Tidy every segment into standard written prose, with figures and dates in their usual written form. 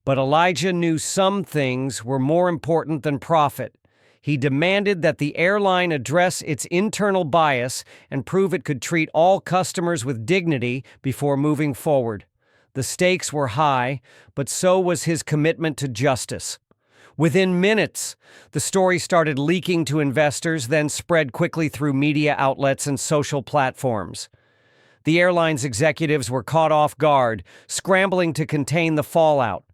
But Elijah knew some things were more important than profit. He demanded that the airline address its internal bias and prove it could treat all customers with dignity before moving forward. The stakes were high, but so was his commitment to justice. Within minutes, the story started leaking to investors, then spread quickly through media outlets and social platforms. The airline's executives were caught off guard, scrambling to contain the fallout.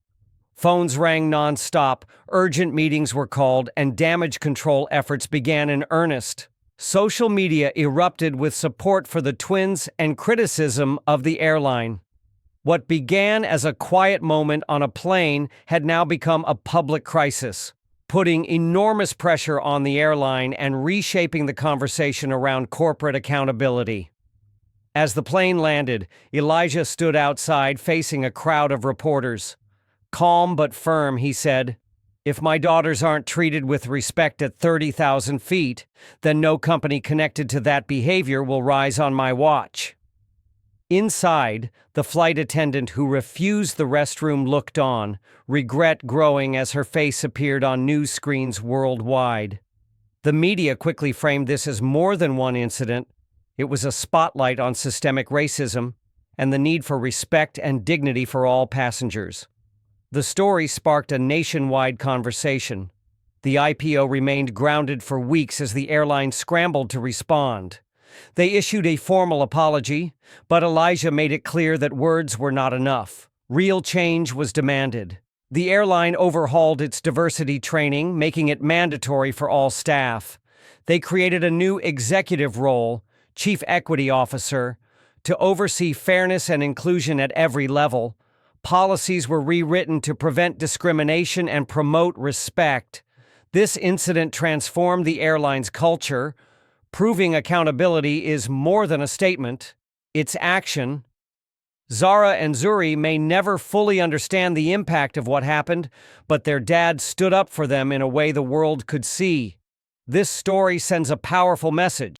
Phones rang nonstop, urgent meetings were called, and damage control efforts began in earnest. Social media erupted with support for the twins and criticism of the airline. What began as a quiet moment on a plane had now become a public crisis, putting enormous pressure on the airline and reshaping the conversation around corporate accountability. As the plane landed, Elijah stood outside facing a crowd of reporters. Calm but firm, he said, "If my daughters aren't treated with respect at 30,000 feet, then no company connected to that behavior will rise on my watch." Inside, the flight attendant who refused the restroom looked on, regret growing as her face appeared on news screens worldwide. The media quickly framed this as more than one incident. It was a spotlight on systemic racism and the need for respect and dignity for all passengers. The story sparked a nationwide conversation. The IPO remained grounded for weeks as the airline scrambled to respond. They issued a formal apology, but Elijah made it clear that words were not enough. Real change was demanded. The airline overhauled its diversity training, making it mandatory for all staff. They created a new executive role, Chief Equity Officer, to oversee fairness and inclusion at every level. Policies were rewritten to prevent discrimination and promote respect. This incident transformed the airline's culture, proving accountability is more than a statement, it's action. Zara and Zuri may never fully understand the impact of what happened, but their dad stood up for them in a way the world could see. This story sends a powerful message.